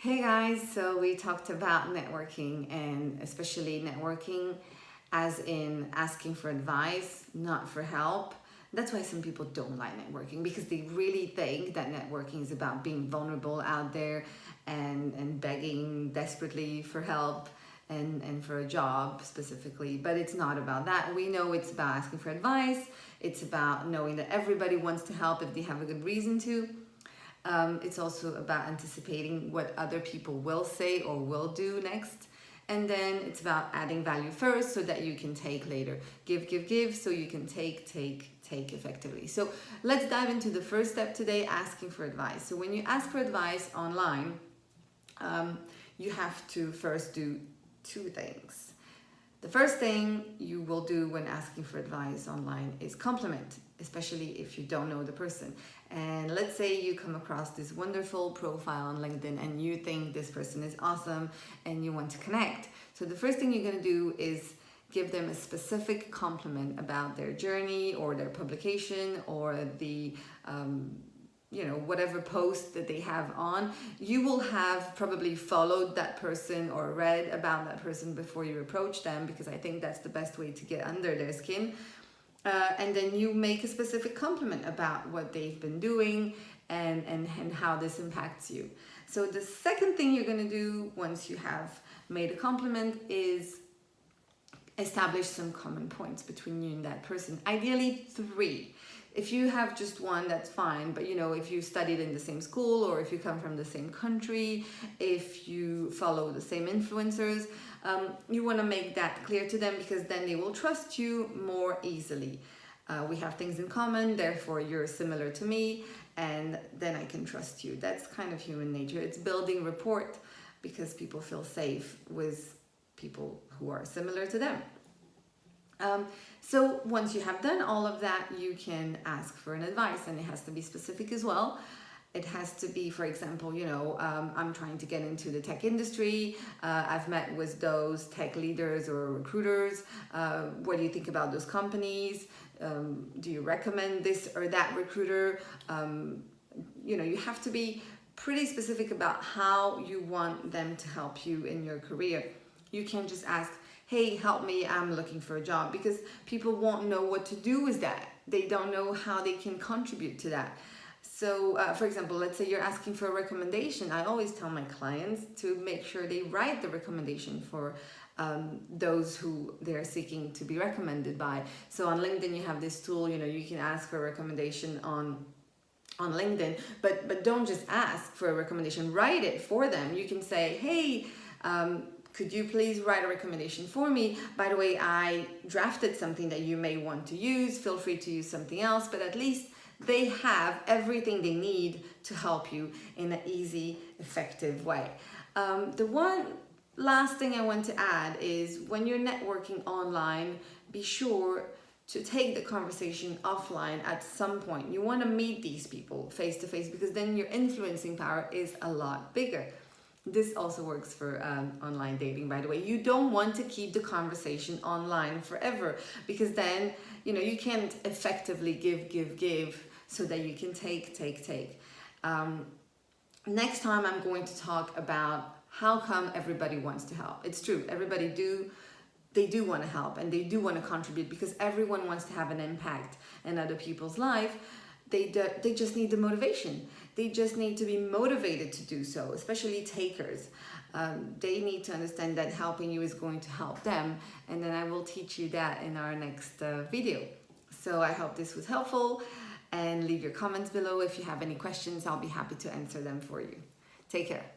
Hey guys, so we talked about networking and especially networking as in asking for advice, not for help. That's why some people don't like networking because they really think that networking is about being vulnerable out there and begging desperately for help and for a job specifically. But it's not about that. We know it's about asking for advice. It's about knowing that everybody wants to help if they have a good reason to. It's also about anticipating what other people will say or will do next. And then it's about adding value first so that you can take later. Give, so you can take effectively. So let's dive into the first step today, asking for advice. So when you ask for advice online, you have to first do two things. The first thing you will do when asking for advice online is compliment, especially if you don't know the person. And let's say you come across this wonderful profile on LinkedIn and you think this person is awesome and you want to connect. So the first thing you're going to do is give them a specific compliment about their journey or their publication or the whatever post that they have on. You will have probably followed that person or read about that person before you approach them, because I think that's the best way to get under their skin. And then you make a specific compliment about what they've been doing and how this impacts you. So the second thing you're going to do once you have made a compliment is establish some common points between you and that person. Ideally 3. If you have just one, that's fine. But if you studied in the same school, or if you come from the same country, if you follow the same influencers, you want to make that clear to them, because then they will trust you more easily. We have things in common, therefore you're similar to me, and then I can trust you. That's kind of human nature. It's building rapport because people feel safe with people who are similar to them. So once you have done all of that, you can ask for an advice, and it has to be specific as well. It has to be, for example, I'm trying to get into the tech industry. I've met with those tech leaders or recruiters. What do you think about those companies? Do you recommend this or that recruiter? You have to be pretty specific about how you want them to help you in your career. You can't just ask, hey, help me, I'm looking for a job, because people won't know what to do with that. They don't know how they can contribute to that. So, for example, let's say you're asking for a recommendation. I always tell my clients to make sure they write the recommendation for those who they're seeking to be recommended by. So on LinkedIn, you have this tool, you can ask for a recommendation on LinkedIn, but don't just ask for a recommendation, write it for them. You can say, hey, could you please write a recommendation for me? By the way, I drafted something that you may want to use. Feel free to use something else, but at least they have everything they need to help you in an easy, effective way. The one last thing I want to add is, when you're networking online, be sure to take the conversation offline at some point. You want to meet these people face to face, because then your influencing power is a lot bigger. This also works for online dating, by the way. You don't want to keep the conversation online forever, because then, you can't effectively give so that you can take. Next time I'm going to talk about how come everybody wants to help. It's true, everybody do want to help and they do want to contribute, because everyone wants to have an impact in other people's life. They just need the motivation. They just need to be motivated to do so, especially takers. They need to understand that helping you is going to help them. And then I will teach you that in our next video. So I hope this was helpful, and leave your comments below. If you have any questions, I'll be happy to answer them for you. Take care.